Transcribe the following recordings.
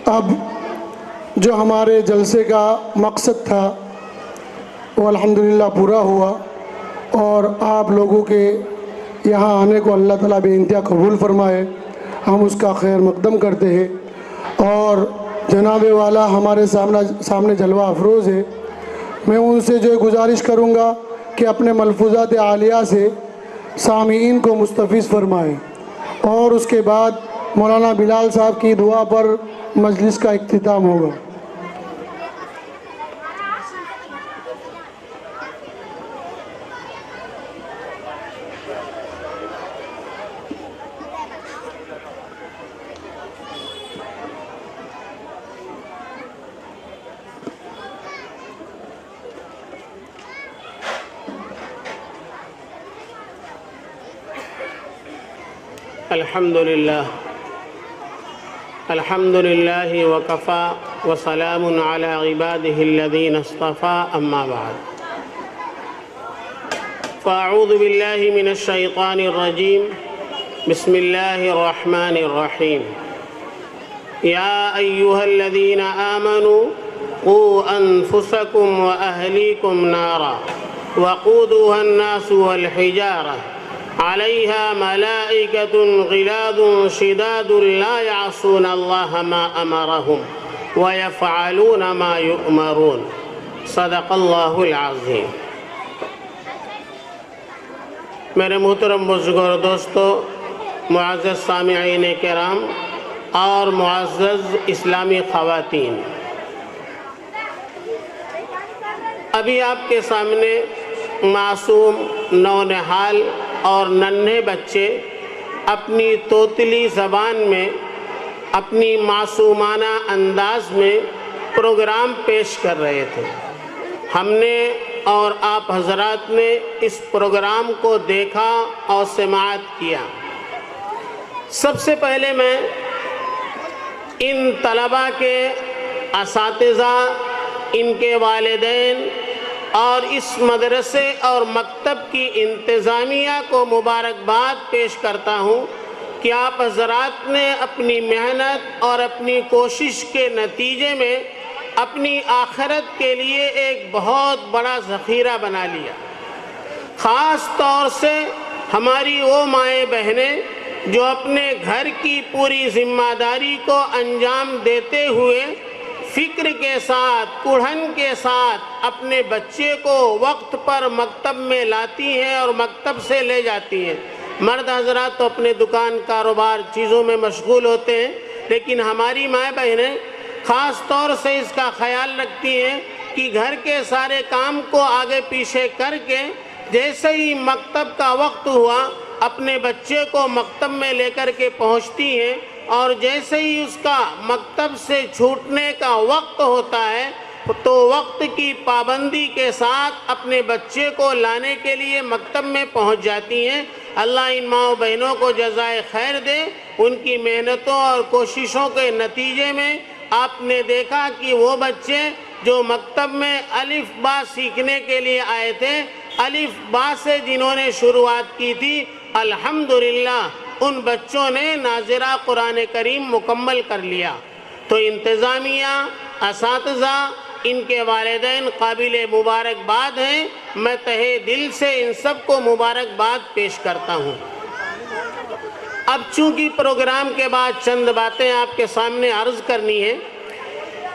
اب جو ہمارے جلسے کا مقصد تھا وہ الحمدللہ پورا ہوا، اور آپ لوگوں کے یہاں آنے کو اللہ تعالیٰ بے انتہا قبول فرمائے۔ ہم اس کا خیر مقدم کرتے ہیں، اور جناب والا ہمارے سامنے جلوہ افروز ہے۔ میں ان سے جو گزارش کروں گا کہ اپنے ملفوظات عالیہ سے سامعین کو مستفیض فرمائیں، اور اس کے بعد مولانا بلال صاحب کی دعا پر مجلس کا اختتام ہوگا۔ الحمد لله وكفى وسلام على عباده الذين اصطفى أما بعد فأعوذ بالله من الشيطان الرجيم بسم الله الرحمن الرحيم يا أيها الذين آمنوا قوا أنفسكم وأهليكم نارا وقودها الناس والحجارة عليها ملائكة غلاظ شداد لا يعصون الله ما أمرهم ويفعلون ما يؤمرون صدق الله العظيم۔ میرے محترم بزرگوں دوستو، معزز سامعین کرام اور معزز اسلامی خواتین، ابھی آپ کے سامنے معصوم نونہال اور ننھے بچے اپنی توتلی زبان میں اپنی معصومانہ انداز میں پروگرام پیش کر رہے تھے۔ ہم نے اور آپ حضرات نے اس پروگرام کو دیکھا اور سماعت کیا۔ سب سے پہلے میں ان طلباء کے اساتذہ، ان کے والدین اور اس مدرسے اور مکتب کی انتظامیہ کو مبارکباد پیش کرتا ہوں کہ آپ حضرات نے اپنی محنت اور اپنی کوشش کے نتیجے میں اپنی آخرت کے لیے ایک بہت بڑا ذخیرہ بنا لیا۔ خاص طور سے ہماری وہ مائیں بہنیں جو اپنے گھر کی پوری ذمہ داری کو انجام دیتے ہوئے فکر کے ساتھ، کڑھن کے ساتھ اپنے بچے کو وقت پر مکتب میں لاتی ہیں اور مکتب سے لے جاتی ہیں۔ مرد حضرات تو اپنے دکان، کاروبار، چیزوں میں مشغول ہوتے ہیں، لیکن ہماری مائیں بہنیں خاص طور سے اس کا خیال رکھتی ہیں کہ گھر کے سارے کام کو آگے پیچھے کر کے جیسے ہی مکتب کا وقت ہوا اپنے بچے کو مکتب میں لے کر کے پہنچتی ہیں، اور جیسے ہی اس کا مکتب سے چھوٹنے کا وقت ہوتا ہے تو وقت کی پابندی کے ساتھ اپنے بچے کو لانے کے لیے مکتب میں پہنچ جاتی ہیں۔ اللہ ان ماں بہنوں کو جزائے خیر دے۔ ان کی محنتوں اور کوششوں کے نتیجے میں آپ نے دیکھا کہ وہ بچے جو مکتب میں الف با سیکھنے کے لیے آئے تھے، الف با سے جنہوں نے شروعات کی تھی، الحمدللہ ان بچوں نے ناظرہ قرآن کریم مکمل کر لیا۔ تو انتظامیہ، اساتذہ، ان کے والدین قابل مبارکباد ہیں۔ میں تہہ دل سے ان سب کو مبارکباد پیش کرتا ہوں۔ اب چونکہ پروگرام کے بعد چند باتیں آپ کے سامنے عرض کرنی ہے،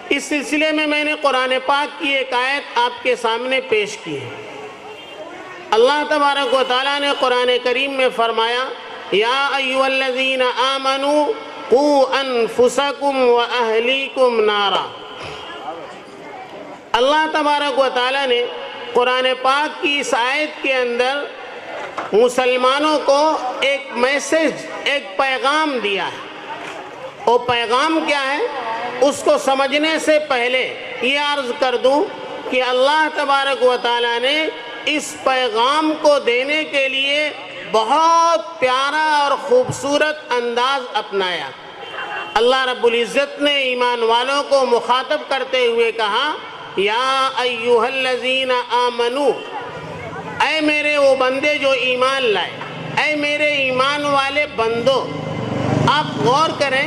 اس سلسلے میں نے قرآن پاک کی ایک آیت آپ کے سامنے پیش کی ہے۔ اللہ تبارک و تعالیٰ نے قرآن کریم میں فرمایا، یا ایھا الذین آمنوا قوا انفسکم واہلیکم نارا۔ اللہ تبارک و تعالیٰ نے قرآن پاک کی اس آیت کے اندر مسلمانوں کو ایک میسج، ایک پیغام دیا ہے۔ وہ پیغام کیا ہے اس کو سمجھنے سے پہلے یہ عرض کر دوں کہ اللہ تبارک و تعالیٰ نے اس پیغام کو دینے کے لیے بہت پیارا اور خوبصورت انداز اپنایا۔ اللہ رب العزت نے ایمان والوں کو مخاطب کرتے ہوئے کہا، یا ایھا الذین آمنوا، اے میرے وہ بندے جو ایمان لائے، اے میرے ایمان والے بندو، آپ غور کریں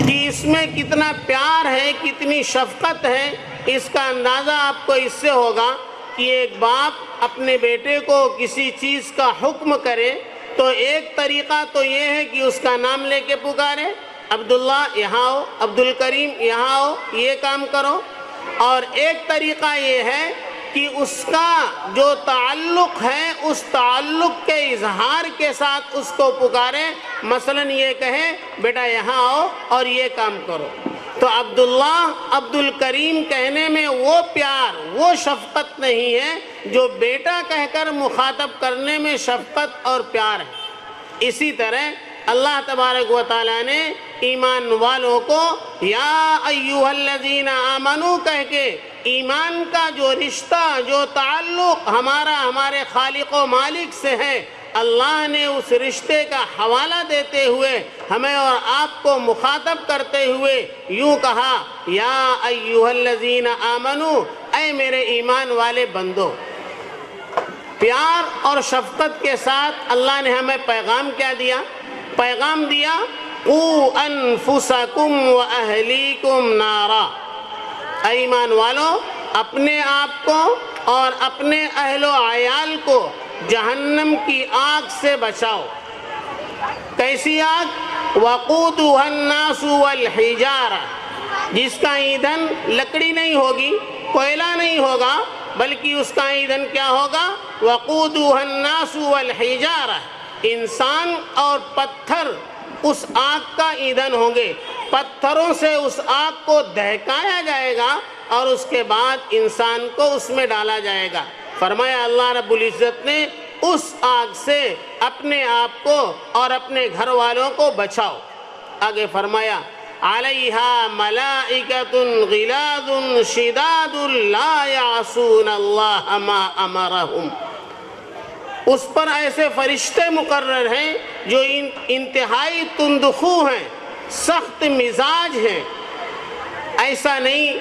کہ اس میں کتنا پیار ہے، کتنی شفقت ہے۔ اس کا اندازہ آپ کو اس سے ہوگا کہ ایک باپ اپنے بیٹے کو کسی چیز کا حکم کرے تو ایک طریقہ تو یہ ہے کہ اس کا نام لے کے پکارے، عبداللہ یہاں آؤ، عبد الکریم یہاں آؤ، یہ کام کرو۔ اور ایک طریقہ یہ ہے کہ اس کا جو تعلق ہے اس تعلق کے اظہار کے ساتھ اس کو پکارے، مثلا یہ کہے بیٹا یہاں آؤ اور یہ کام کرو۔ تو عبداللہ عبد الکریم کہنے میں وہ پیار، وہ شفقت نہیں ہے جو بیٹا کہہ کر مخاطب کرنے میں شفقت اور پیار ہے۔ اسی طرح اللہ تبارک و تعالیٰ نے ایمان والوں کو یا ایھا الذین آمنو کہہ کے ایمان کا جو رشتہ، جو تعلق ہمارے خالق و مالک سے ہے، اللہ نے اس رشتے کا حوالہ دیتے ہوئے ہمیں اور آپ کو مخاطب کرتے ہوئے یوں کہا یا ایھا الذین آمنو، اے میرے ایمان والے بندو۔ پیار اور شفقت کے ساتھ اللہ نے ہمیں پیغام کیا دیا؟ پیغام دیا قوا انفسکم واہلیکم نارا، اے ایمان والو اپنے آپ کو اور اپنے اہل و عیال کو جہنم کی آگ سے بچاؤ۔ کیسی آگ؟ وقودها الناس والحجارہ، جس کا ایندھن لکڑی نہیں ہوگی، کوئلہ نہیں ہوگا، بلکہ اس کا ایندھن کیا ہوگا؟ وقودها الناس والحجارہ، انسان اور پتھر اس آگ کا ایندھن ہوں گے۔ پتھروں سے اس آگ کو دہکایا جائے گا اور اس کے بعد انسان کو اس میں ڈالا جائے گا۔ فرمایا اللہ رب العزت نے اس آگ سے اپنے آپ کو اور اپنے گھر والوں کو بچاؤ۔ آگے فرمایا علیہا ملائکۃ غلاظ شداد لا یعصون اللہ ما امرہم، اس پر ایسے فرشتے مقرر ہیں جو انتہائی تندخو ہیں، سخت مزاج ہیں۔ ایسا نہیں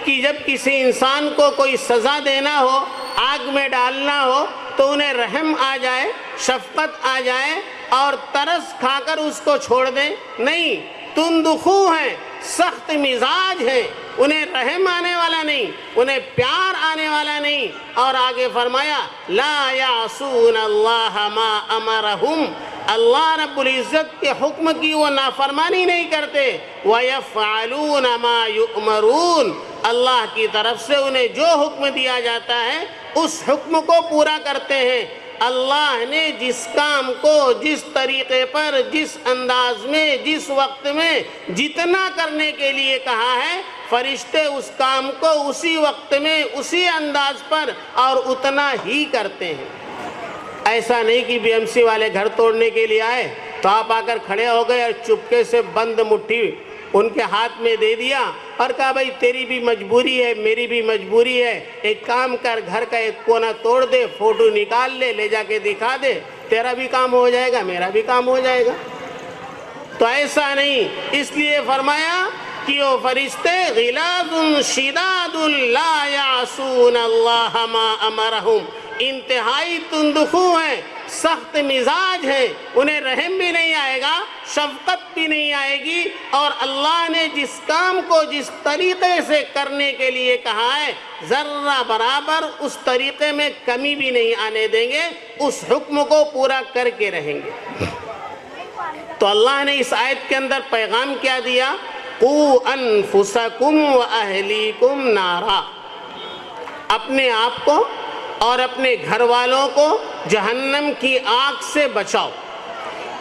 کہ جب کسی انسان کو کوئی سزا دینا ہو، آگ میں ڈالنا ہو تو انہیں رحم آ جائے، شفقت آ جائے اور ترس کھا کر اس کو چھوڑ دیں، نہیں، تندخو ہیں، سخت مزاج ہیں، انہیں رحم آنے والا نہیں، انہیں پیار آنے والا نہیں۔ اور آگے فرمایا لا یعصون اللہ ما امرہم، اللہ رب العزت کے حکم کی وہ نافرمانی نہیں کرتے، وَيَفْعَلُونَ مَا يُؤْمَرُونَ، اللہ کی طرف سے انہیں جو حکم دیا جاتا ہے اس حکم کو پورا کرتے ہیں۔ اللہ نے جس کام کو جس طریقے پر، جس انداز میں، جس وقت میں جتنا کرنے کے لیے کہا ہے، فرشتے اس کام کو اسی وقت میں، اسی انداز پر اور اتنا ہی کرتے ہیں۔ ایسا نہیں کہ بی ایم سی والے گھر توڑنے کے لیے آئے تو آپ آ کر کھڑے ہو گئے اور چپکے سے بند مٹھی ان کے ہاتھ میں دے دیا اور کہا بھائی تیری بھی مجبوری ہے، میری بھی مجبوری ہے، ایک کام کر، گھر کا ایک کونا توڑ دے، فوٹو نکال لے جا کے دکھا دے، تیرا بھی کام ہو جائے گا، میرا بھی کام ہو جائے گا۔ تو ایسا نہیں، اس لیے فرمایا کہ وہ فرشتے غلاظ شداد لا یعصون اللہ ما امرہم، انتہائی تندخو ہیں، سخت مزاج ہیں، انہیں رحم بھی نہیں آئے گا، شفقت بھی نہیں آئے گی، اور اللہ نے جس کام کو جس طریقے سے کرنے کے لیے کہا ہے ذرہ برابر اس طریقے میں کمی بھی نہیں آنے دیں گے، اس حکم کو پورا کر کے رہیں گے۔ تو اللہ نے اس آیت کے اندر پیغام کیا دیا؟ قوا انفسکم واہلیکم نارا، اپنے آپ کو اور اپنے گھر والوں کو جہنم کی آگ سے بچاؤ۔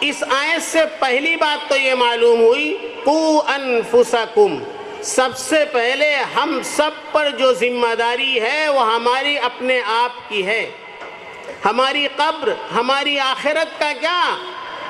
اس آیت سے پہلی بات تو یہ معلوم ہوئی قوا انفسکم، سب سے پہلے ہم سب پر جو ذمہ داری ہے وہ ہماری اپنے آپ کی ہے۔ ہماری قبر، ہماری آخرت کا کیا؟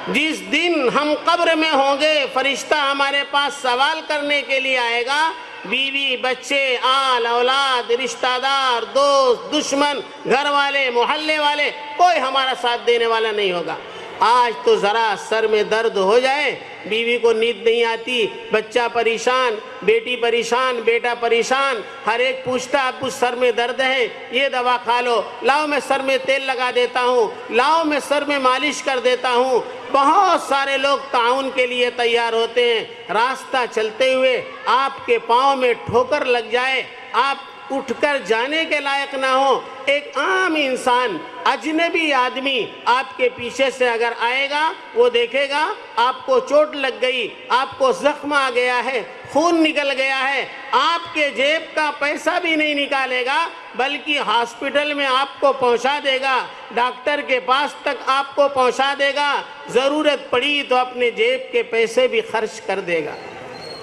جس دن ہم قبر میں ہوں گے فرشتہ ہمارے پاس سوال کرنے کے لیے آئے گا، بیوی، بچے، آل اولاد، رشتہ دار، دوست، دشمن، گھر والے، محلے والے، کوئی ہمارا ساتھ دینے والا نہیں ہوگا۔ آج تو ذرا سر میں درد ہو جائے، بیوی کو نیند نہیں آتی، بچہ پریشان، بیٹی پریشان، بیٹا پریشان، ہر ایک پوچھتا ابو سر میں درد ہے، یہ دوا کھا لو، لاؤ میں سر میں تیل لگا دیتا ہوں، لاؤ میں سر میں مالش کر دیتا ہوں۔ بہت سارے لوگ تعاون کے لیے تیار ہوتے ہیں، راستہ چلتے ہوئے آپ کے پاؤں میں ٹھوکر لگ جائے، آپ اٹھ کر جانے کے لائق نہ ہو، ایک عام انسان، اجنبی آدمی آپ کے پیچھے سے اگر آئے گا، وہ دیکھے گا آپ کو چوٹ لگ گئی، آپ کو زخم آ گیا ہے، خون نکل گیا ہے، آپ کے جیب کا پیسہ بھی نہیں نکالے گا بلکہ ہاسپٹل میں آپ کو پہنچا دے گا، ڈاکٹر کے پاس تک آپ کو پہنچا دے گا، ضرورت پڑی تو اپنے جیب کے پیسے بھی خرچ کر دے گا۔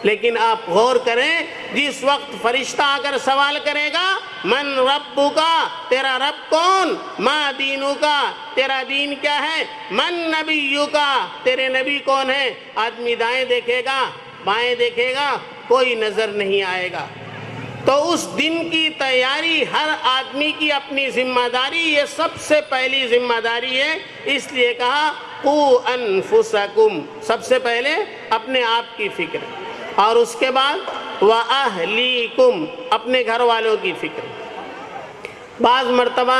لیکن آپ غور کریں، جس وقت فرشتہ آ کر سوال کرے گا، من ربکا، تیرا رب کون، ما دینکا، تیرا دین کیا ہے، من نبیکا، تیرے نبی کون ہے، آدمی دائیں دیکھے گا، بائیں دیکھے گا، کوئی نظر نہیں آئے گا۔ تو اس دن کی تیاری ہر آدمی کی اپنی ذمہ داری، یہ سب سے پہلی ذمہ داری ہے، اس لیے کہا قو انفسکم، سب سے پہلے اپنے آپ کی فکر، اور اس کے بعد وَأَهْلِيكُمْ، اپنے گھر والوں کی فکر۔ بعض مرتبہ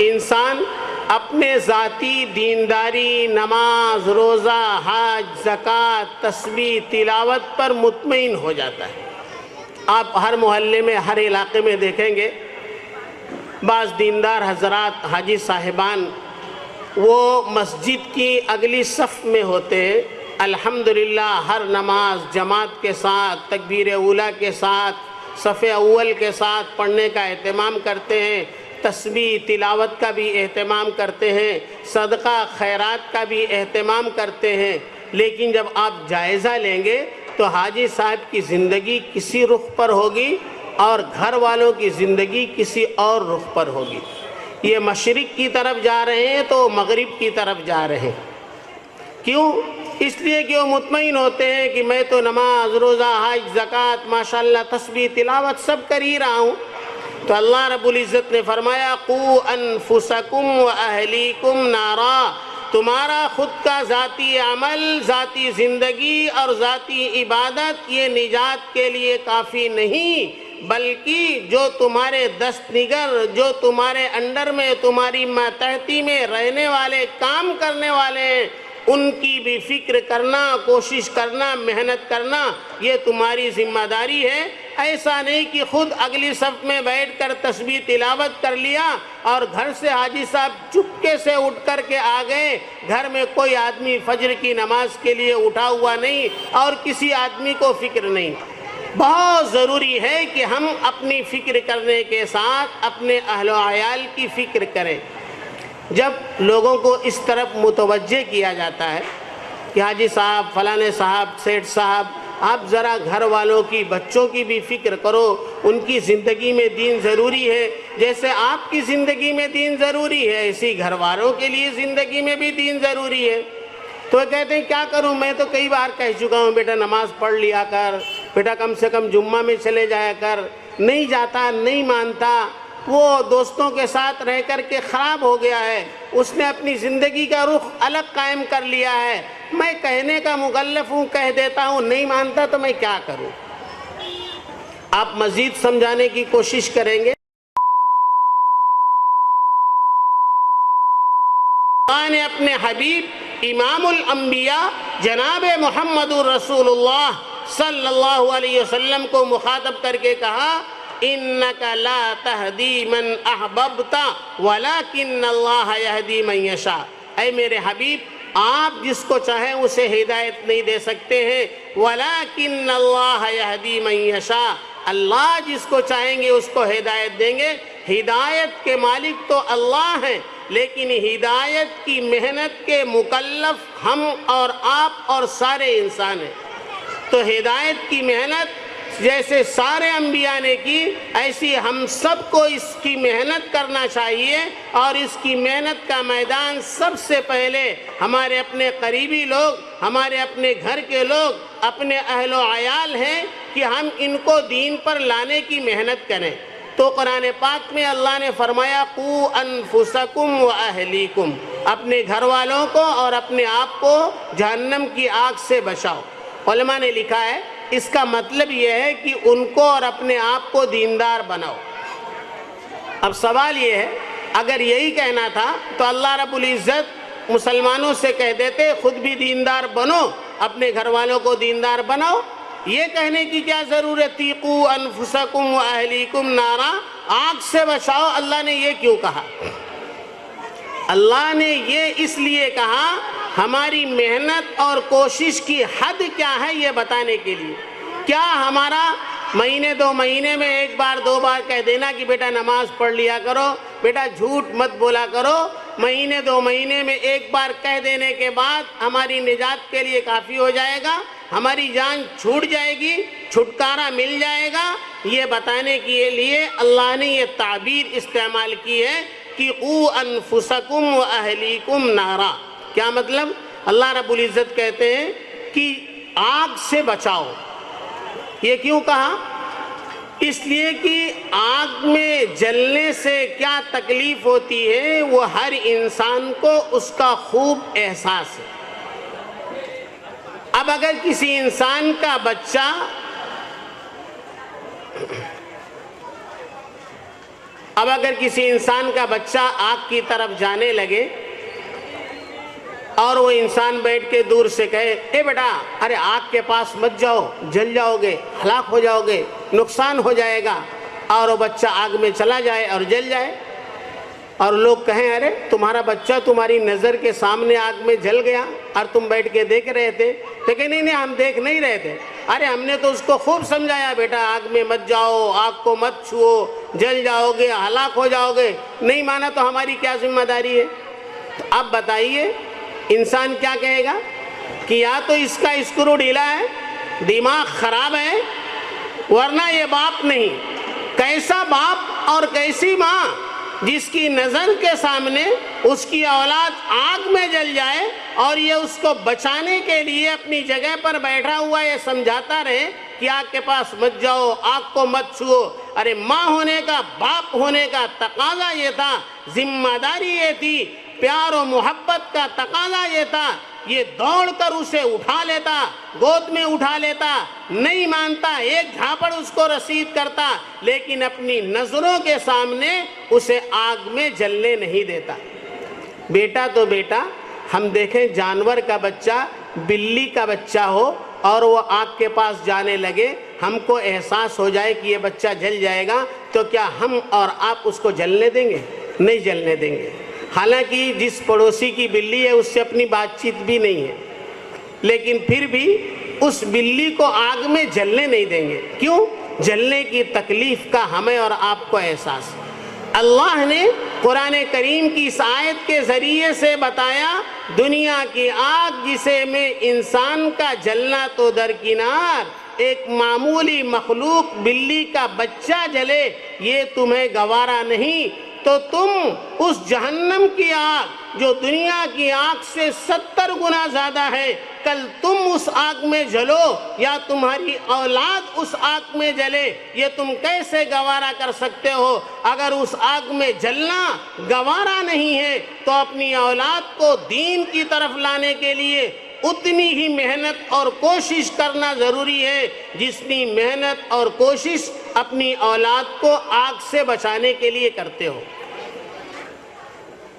انسان اپنے ذاتی دینداری، نماز، روزہ، حج، زکوٰۃ، تسبیح، تلاوت پر مطمئن ہو جاتا ہے۔ آپ ہر محلے میں، ہر علاقے میں دیکھیں گے، بعض دیندار حضرات، حاجی صاحبان، وہ مسجد کی اگلی صف میں ہوتے ہیں، الحمدللہ ہر نماز جماعت کے ساتھ، تکبیر اولیٰ کے ساتھ، صف اول کے ساتھ پڑھنے کا اہتمام کرتے ہیں، تسبیح تلاوت کا بھی اہتمام کرتے ہیں، صدقہ خیرات کا بھی اہتمام کرتے ہیں، لیکن جب آپ جائزہ لیں گے تو حاجی صاحب کی زندگی کسی رخ پر ہوگی اور گھر والوں کی زندگی کسی اور رخ پر ہوگی۔ یہ مشرق کی طرف جا رہے ہیں تو مغرب کی طرف جا رہے ہیں۔ کیوں؟ اس لیے کہ وہ مطمئن ہوتے ہیں کہ میں تو نماز، روزہ، حج، زکوٰۃ، ماشاءاللہ تسبیح تلاوت سب کر ہی رہا ہوں۔ تو اللہ رب العزت نے فرمایا قو انفسکم واہلیکم نارا، تمہارا خود کا ذاتی عمل، ذاتی زندگی اور ذاتی عبادت یہ نجات کے لیے کافی نہیں، بلکہ جو تمہارے دست نگر، جو تمہارے انڈر میں، تمہاری ماتحتی میں رہنے والے، کام کرنے والے ہیں، ان کی بھی فکر کرنا، کوشش کرنا، محنت کرنا، یہ تمہاری ذمہ داری ہے۔ ایسا نہیں کہ خود اگلی صف میں بیٹھ کر تسبیح تلاوت کر لیا اور گھر سے حاجی صاحب چپکے سے اٹھ کر کے آ گئے، گھر میں کوئی آدمی فجر کی نماز کے لیے اٹھا ہوا نہیں اور کسی آدمی کو فکر نہیں۔ بہت ضروری ہے کہ ہم اپنی فکر کرنے کے ساتھ اپنے اہل و عیال کی فکر کریں۔ جب لوگوں کو اس طرف متوجہ کیا جاتا ہے کہ حاجی صاحب، فلانے صاحب، سیٹھ صاحب، آپ ذرا گھر والوں کی، بچوں کی بھی فکر کرو، ان کی زندگی میں دین ضروری ہے، جیسے آپ کی زندگی میں دین ضروری ہے اسی گھر والوں کے لیے زندگی میں بھی دین ضروری ہے۔ تو وہ کہتے ہیں کیا کروں، میں تو کئی بار کہہ چکا ہوں بیٹا نماز پڑھ لیا کر، بیٹا کم سے کم جمعہ میں چلے جایا کر، نہیں جاتا، نہیں مانتا، وہ دوستوں کے ساتھ رہ کر کے خراب ہو گیا ہے، اس نے اپنی زندگی کا رخ الگ قائم کر لیا ہے، میں کہنے کا مکلف ہوں، کہہ دیتا ہوں، نہیں مانتا تو میں کیا کروں۔ آپ مزید سمجھانے کی کوشش کریں گے۔ اللہ نے اپنے حبیب امام الانبیاء جناب محمد الرسول اللہ صلی اللہ علیہ وسلم کو مخاطب کر کے کہا اِنَّكَ لَا تَهْدِي مَنْ أَحْبَبْتَ وَلَكِنَّ اللَّهَ يَهْدِي مَنْ يَشَاءُ، اے میرے حبیب آپ جس کو چاہیں اسے ہدایت نہیں دے سکتے ہیں، وَلَكِنَّ اللَّهَ يَهْدِي مَنْ يَشَاءُ، اللہ جس کو چاہیں گے اس کو ہدایت دیں گے۔ ہدایت کے مالک تو اللہ ہیں، لیکن ہدایت کی محنت کے مکلف ہم اور آپ اور سارے انسان ہیں۔ تو ہدایت کی محنت جیسے سارے انبیاء نے کی، ایسی ہم سب کو اس کی محنت کرنا چاہیے، اور اس کی محنت کا میدان سب سے پہلے ہمارے اپنے قریبی لوگ، ہمارے اپنے گھر کے لوگ، اپنے اہل و عیال ہیں کہ ہم ان کو دین پر لانے کی محنت کریں۔ تو قرآن پاک میں اللہ نے فرمایا قو انفسکم واہلیکم، اپنے گھر والوں کو اور اپنے آپ کو جہنم کی آگ سے بچاؤ۔ علماء نے لکھا ہے اس کا مطلب یہ ہے کہ ان کو اور اپنے آپ کو دیندار بناؤ۔ اب سوال یہ ہے اگر یہی کہنا تھا تو اللہ رب العزت مسلمانوں سے کہہ دیتے خود بھی دیندار بنو، اپنے گھر والوں کو دیندار بناؤ، یہ کہنے کی کیا ضرورت تھی؟ قو انفسکم و اہلیکم نارا، آگ سے بچاؤ، اللہ نے یہ کیوں کہا؟ اللہ نے یہ اس لیے کہا ہماری محنت اور کوشش کی حد کیا ہے یہ بتانے کے لیے۔ کیا ہمارا مہینے دو مہینے میں ایک بار دو بار کہہ دینا کہ بیٹا نماز پڑھ لیا کرو، بیٹا جھوٹ مت بولا کرو، مہینے دو مہینے میں ایک بار کہہ دینے کے بعد ہماری نجات کے لیے کافی ہو جائے گا، ہماری جان چھوٹ جائے گی، چھٹکارا مل جائے گا؟ یہ بتانے کے لیے اللہ نے یہ تعبیر استعمال کی ہے کہ قو انفسکم و اہلیکم نارا۔ کیا مطلب؟ اللہ رب العزت کہتے ہیں کہ آگ سے بچاؤ۔ یہ کیوں کہا؟ اس لیے کہ آگ میں جلنے سے کیا تکلیف ہوتی ہے وہ ہر انسان کو اس کا خوب احساس ہے۔ اب اگر کسی انسان کا بچہ آگ کی طرف جانے لگے اور وہ انسان بیٹھ کے دور سے کہے اے بیٹا ارے آگ کے پاس مت جاؤ، جل جاؤ گے، ہلاک ہو جاؤ گے، نقصان ہو جائے گا، اور وہ بچہ آگ میں چلا جائے اور جل جائے، اور لوگ کہیں ارے تمہارا بچہ تمہاری نظر کے سامنے آگ میں جل گیا اور تم بیٹھ کے دیکھ رہے تھے، تو کہ نہیں ہم دیکھ نہیں رہے تھے، ارے ہم نے تو اس کو خوب سمجھایا بیٹا آگ میں مت جاؤ، آگ کو مت چھوؤ، جل جاؤ گے، ہلاک ہو جاؤ گے، نہیں مانا تو ہماری کیا ذمہ داری ہے؟ تو اب بتائیے انسان کیا کہے گا کہ یا تو اس کا اسکرو ڈھیلا ہے، دماغ خراب ہے، ورنہ یہ باپ نہیں۔ کیسا باپ اور کیسی ماں جس کی نظر کے سامنے اس کی اولاد آگ میں جل جائے اور یہ اس کو بچانے کے لیے اپنی جگہ پر بیٹھا ہوا یہ سمجھاتا رہے کہ آگ کے پاس مت جاؤ، آگ کو مت چھوؤ۔ ارے ماں ہونے کا، باپ ہونے کا تقاضا یہ تھا، ذمہ داری یہ تھی، پیار و محبت کا تقاضا یہ تھا، یہ دوڑ کر اسے اٹھا لیتا، گود میں اٹھا لیتا، نہیں مانتا، ایک جھاپڑ اس کو رسید کرتا، لیکن اپنی نظروں کے سامنے اسے آگ میں جلنے نہیں دیتا۔ بیٹا تو بیٹا، ہم دیکھیں جانور کا بچہ، بلی کا بچہ ہو اور وہ آگ کے پاس جانے لگے، ہم کو احساس ہو جائے کہ یہ بچہ جل جائے گا، تو کیا ہم اور آپ اس کو جلنے دیں گے؟ نہیں جلنے دیں گے۔ حالانکہ جس پڑوسی کی بلی ہے اس سے اپنی بات چیت بھی نہیں ہے، لیکن پھر بھی اس بلی کو آگ میں جلنے نہیں دیں گے۔ کیوں؟ جلنے کی تکلیف کا ہمیں اور آپ کو احساس۔ اللہ نے قرآن کریم کی اس آیت کے ذریعے سے بتایا دنیا کی آگ جسے میں انسان کا جلنا تو درکنار، ایک معمولی مخلوق بلی کا بچہ جلے یہ تمہیں گوارا نہیں، تو تم اس جہنم کی آگ جو دنیا کی آگ سے 70 گنا زیادہ ہے، کل تم اس آگ میں جلو یا تمہاری اولاد اس آگ میں جلے، یہ تم کیسے گوارا کر سکتے ہو؟ اگر اس آگ میں جلنا گوارا نہیں ہے تو اپنی اولاد کو دین کی طرف لانے کے لیے اتنی ہی محنت اور کوشش کرنا ضروری ہے جتنی محنت اور کوشش اپنی اولاد کو آگ سے بچانے کے لیے کرتے ہو۔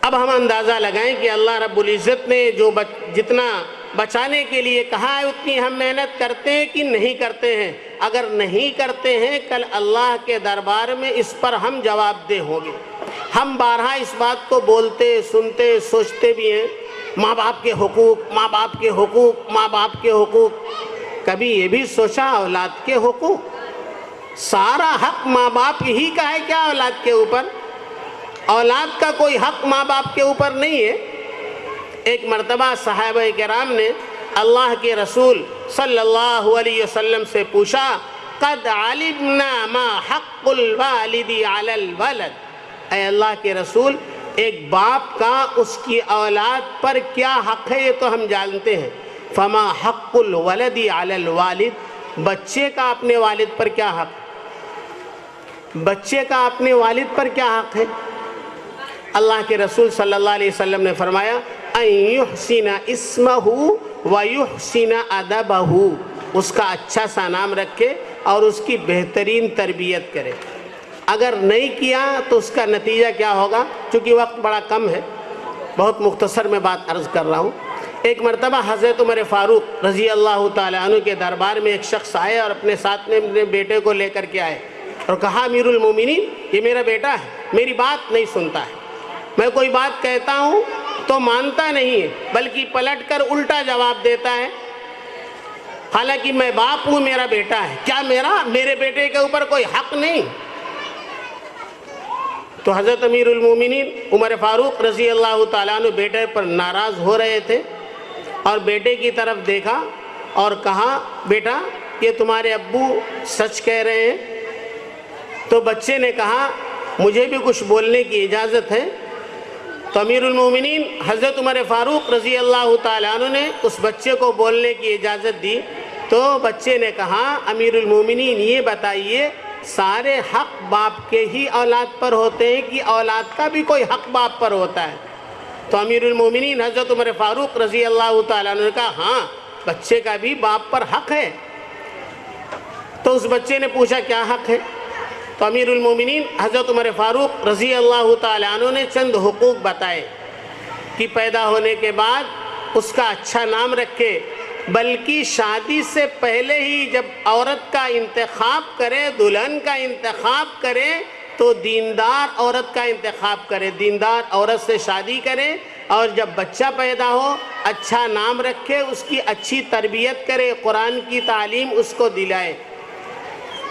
اب ہم اندازہ لگائیں کہ اللہ رب العزت نے جو جتنا بچانے کے لیے کہا ہے اتنی ہم محنت کرتے ہیں کہ نہیں کرتے ہیں؟ اگر نہیں کرتے ہیں کل اللہ کے دربار میں اس پر ہم جواب دہ ہوں گے۔ ہم بارہا اس بات کو بولتے، سنتے، سوچتے بھی ہیں، ماں باپ کے حقوق، ماں باپ کے حقوق، ماں باپ کے حقوق۔ کبھی یہ بھی سوچا اولاد کے حقوق؟ سارا حق ماں باپ ہی کا ہے کیا اولاد کے اوپر؟ اولاد کا کوئی حق ماں باپ کے اوپر نہیں ہے۔ ایک مرتبہ صحابہ کرام نے اللہ کے رسول صلی اللہ علیہ وسلم سے پوچھا قد علمنا ما حق الوالد علی الولد، اے اللہ کے رسول ایک باپ کا اس کی اولاد پر کیا حق ہے یہ تو ہم جانتے ہیں، فما حق الولد علی الوالد، بچے کا اپنے والد پر کیا حق؟ بچے کا اپنے والد پر کیا حق ہے؟ اللہ کے رسول صلی اللہ علیہ وسلم نے فرمایا ان یحسن اسمہ ویحسن ادبہ، اس کا اچھا سا نام رکھے اور اس کی بہترین تربیت کرے۔ اگر نہیں کیا تو اس کا نتیجہ کیا ہوگا؟ چونکہ وقت بڑا کم ہے، بہت مختصر میں بات عرض کر رہا ہوں. ایک مرتبہ حضرت عمر فاروق رضی اللہ تعالیٰ عنہ کے دربار میں ایک شخص آئے اور اپنے ساتھ میں اپنے بیٹے کو لے کر کے آئے اور کہا امیر المومنین یہ میرا بیٹا ہے, میری بات نہیں سنتا ہے, میں کوئی بات کہتا ہوں تو مانتا نہیں ہے بلکہ پلٹ کر الٹا جواب دیتا ہے, حالانکہ میں باپ ہوں, میرا بیٹا ہے, کیا میرے بیٹے کے اوپر کوئی حق نہیں؟ تو حضرت امیر المومنین عمر فاروق رضی اللہ تعالیٰ عنہ بیٹے پر ناراض ہو رہے تھے اور بیٹے کی طرف دیکھا اور کہا بیٹا یہ تمہارے ابو سچ کہہ رہے ہیں؟ تو بچے نے کہا مجھے بھی کچھ بولنے کی اجازت ہے. تو امیر المومنین حضرت عمر فاروق رضی اللہ تعالیٰ عنہ نے اس بچے کو بولنے کی اجازت دی. تو بچے نے کہا امیر المومنین یہ بتائیے سارے حق باپ کے ہی اولاد پر ہوتے ہیں کہ اولاد کا بھی کوئی حق باپ پر ہوتا ہے؟ تو امیر المومنین حضرت عمر فاروق رضی اللہ تعالیٰ عنہ نے کہا ہاں بچے کا بھی باپ پر حق ہے. تو اس بچے نے پوچھا کیا حق ہے؟ تو امیر المومنین حضرت عمر فاروق رضی اللہ تعالیٰ عنہ نے چند حقوق بتائے کہ پیدا ہونے کے بعد اس کا اچھا نام رکھے, بلکہ شادی سے پہلے ہی جب عورت کا انتخاب کرے, دلہن کا انتخاب کرے تو دیندار عورت کا انتخاب کرے, دیندار عورت سے شادی کرے, اور جب بچہ پیدا ہو اچھا نام رکھے, اس کی اچھی تربیت کرے, قرآن کی تعلیم اس کو دلائے.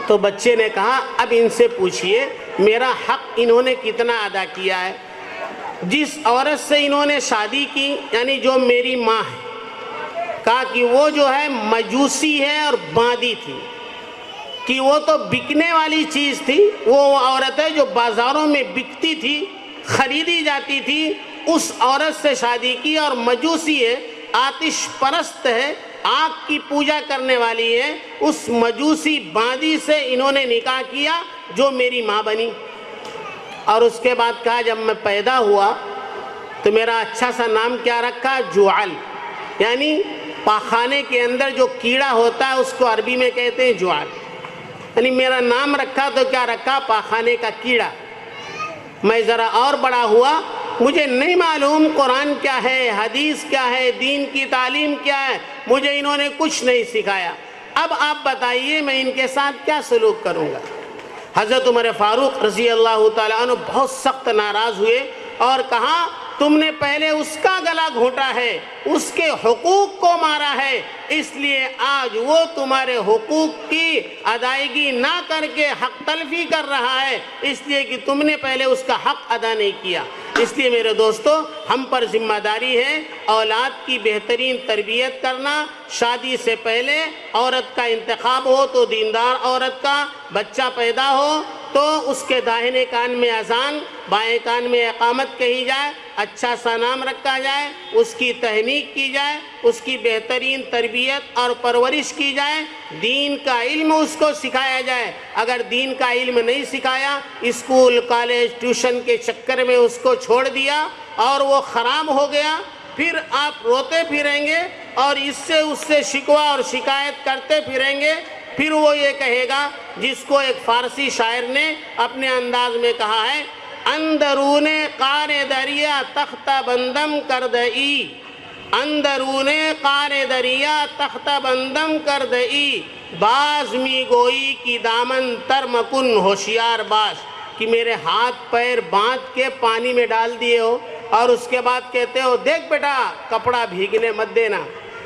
تو بچے نے کہا اب ان سے پوچھئے میرا حق انہوں نے کتنا ادا کیا ہے؟ جس عورت سے انہوں نے شادی کی یعنی جو میری ماں ہے, کہا کہ وہ جو ہے مجوسی ہے اور باندی تھی, کہ وہ تو بکنے والی چیز تھی, وہ عورت ہے جو بازاروں میں بکتی تھی, خریدی جاتی تھی, اس عورت سے شادی کی. اور مجوسی ہے, آتش پرست ہے, آگ کی پوجا کرنے والی ہے, اس مجوسی باندی سے انہوں نے نکاح کیا جو میری ماں بنی. اور اس کے بعد کہا جب میں پیدا ہوا تو میرا اچھا سا نام کیا رکھا؟ جعل, یعنی پاخانے کے اندر جو کیڑا ہوتا ہے اس کو عربی میں کہتے ہیں جعل, یعنی میرا نام رکھا تو کیا رکھا؟ پاخانے کا کیڑا. میں ذرا اور بڑا ہوا, مجھے نہیں معلوم قرآن کیا ہے, حدیث کیا ہے, دین کی تعلیم کیا ہے, مجھے انہوں نے کچھ نہیں سکھایا. اب آپ بتائیے میں ان کے ساتھ کیا سلوک کروں گا؟ حضرت عمر فاروق رضی اللہ تعالیٰ عنہ بہت سخت ناراض ہوئے اور کہا تم نے پہلے اس کا گلا گھونٹا ہے, اس کے حقوق کو مارا ہے, اس لیے آج وہ تمہارے حقوق کی ادائیگی نہ کر کے حق تلفی کر رہا ہے, اس لیے کہ تم نے پہلے اس کا حق ادا نہیں کیا. اس لیے میرے دوستو ہم پر ذمہ داری ہے اولاد کی بہترین تربیت کرنا. شادی سے پہلے عورت کا انتخاب ہو تو دیندار عورت کا, بچہ پیدا ہو تو اس کے داہنے کان میں اذان, بائیں کان میں اقامت کہی جائے, اچھا سا نام رکھا جائے, اس کی تہنیک کی جائے, اس کی بہترین تربیت اور پرورش کی جائے, دین کا علم اس کو سکھایا جائے. اگر دین کا علم نہیں سکھایا, اسکول کالج ٹیوشن کے چکر میں اس کو چھوڑ دیا اور وہ خراب ہو گیا, پھر آپ روتے پھریں گے اور اس سے شکوہ اور شکایت کرتے پھریں گے. پھر وہ یہ کہے گا جس کو ایک فارسی شاعر نے اپنے انداز میں کہا ہے, اندرون قار دریا تخت بندم کردئی, اندرون قار دریا تخت بندم کردئی, باز می گوئی کی دامن تر مکن ہوشیار باش. کہ میرے ہاتھ پیر باندھ کے پانی میں ڈال دیے ہو اور اس کے بعد کہتے ہو دیکھ بیٹا کپڑا بھیگنے مت دینا.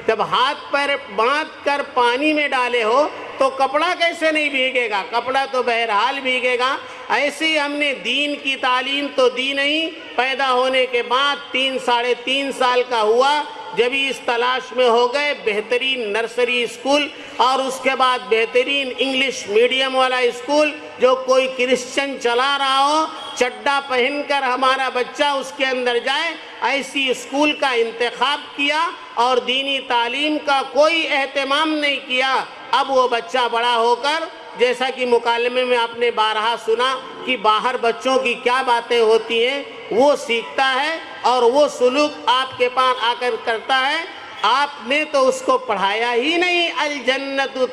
جب ہاتھ پیر باندھ کر پانی میں ڈالے ہو تو کپڑا کیسے نہیں بھیگے گا؟ کپڑا تو بہرحال بھیگے گا. ایسے ہی ہم نے دین کی تعلیم تو دی نہیں, پیدا ہونے کے بعد 3-3.5 سال کا ہوا جبھی اس تلاش میں ہو گئے بہترین نرسری اسکول اور اس کے بعد بہترین انگلش میڈیم والا اسکول جو کوئی کرسچن چلا رہا ہو, چڈا پہن کر ہمارا بچہ اس کے اندر جائے, ایسی اسکول کا انتخاب کیا اور دینی تعلیم کا کوئی اہتمام نہیں کیا. اب وہ بچہ بڑا ہو کر جیسا کہ مکالمے میں آپ نے بارہا سنا کہ باہر بچوں کی کیا باتیں ہوتی ہیں, وہ سیکھتا ہے اور وہ سلوک آپ کے پاس آ کر کرتا ہے. آپ نے تو اس کو پڑھایا ہی نہیں, الجنت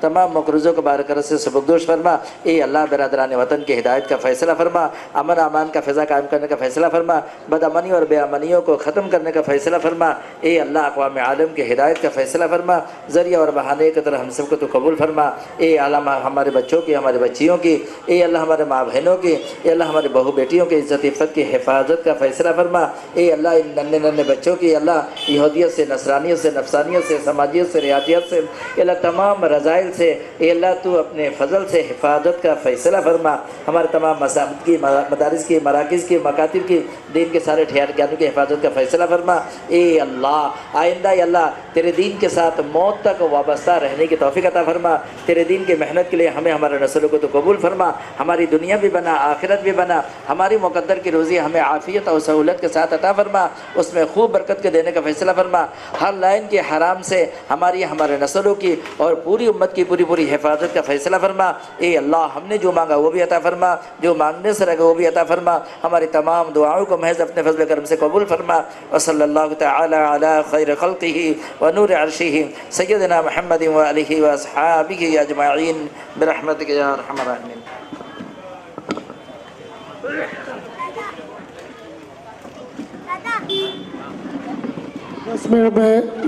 تمام مقروضوں کو بارکرت سے سبکدوش فرما۔ اے اللہ برادران وطن کی ہدایت کا فیصلہ فرما، امن امان کا فضا قائم کرنے کا فیصلہ فرما، بد امنی اور بے امنیوں کو ختم کرنے کا فیصلہ فرما۔ اے اللہ اقوام عالم کی ہدایت کا فیصلہ فرما، ذریعہ اور بہانے کی طرح ہم سب کو تو قبول فرما۔ اے اللہ ہمارے بچوں کی، ہمارے بچیوں کی، اے اللہ ہمارے ماں بہنوں کی، اے اللہ ہمارے بہو بیٹیوں کی عزت عفت کی حفاظت کا فیصلہ فرما۔ اے اللہ ان ننھے ننھے بچوں کی اللہ یہودیت سے، نصرانیت سے، نفسانیت سے، سماجیت سے، ریاضیت سے، اے اللہ تمام رذائل سے اے اللہ تو اپنے فضل سے حفاظت کا فیصلہ فرما۔ ہمارے تمام مساجد کی، مدارس کی، مراکز کی، مکاتب کی، دین کے سارے ٹھہرانوں کی حفاظت کا فیصلہ فرما۔ اے اللہ آئندہ اے اللہ تیرے دین کے ساتھ موت تک وابستہ رہنے کی توفیق عطا فرما۔ تیرے دین کی محنت کے لیے ہمیں، ہمارے نسلوں کو تو قبول فرما، ہماری دنیا بھی بنا، آخرت بھی بنا، ہماری مقدر کی روزی ہمیں عافیت اور سہولت کے ساتھ عطا فرما، اس میں خوب برکت کے دینے کا فیصلہ فرما۔ ہر لائن کے حرام سے ہماری، ہمارے نسلوں کی اور پوری امت کی پوری حفاظت کا فیصلہ فرما۔ اے اللہ ہم نے جو مانگا وہ بھی عطا فرما، جو مانگنے سے رہے وہ بھی عطا فرما، ہماری تمام دعاؤں کو محض اپنے فضل کرم سے قبول فرما۔ وصلی اللہ تعالی علی خیر خلقہ ونور عرشہ سیدنا محمد وآلہ واصحابہ اجمعین برحمتک یا ارحم الراحمین۔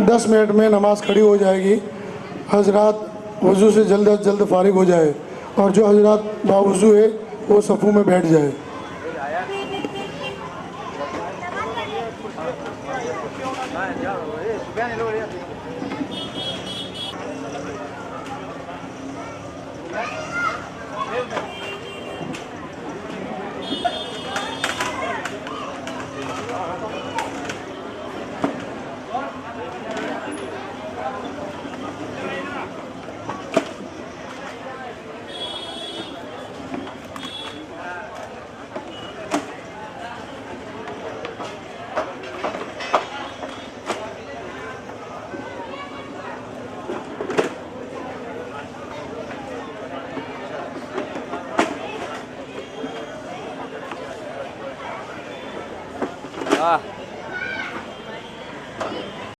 دس منٹ میں نماز کھڑی ہو جائے گی۔ حضرات وضو سے جلد از جلد فارغ ہو جائے، اور جو حضرات باوضو ہے وہ صفوں میں بیٹھ جائے۔ Vean y luego ya.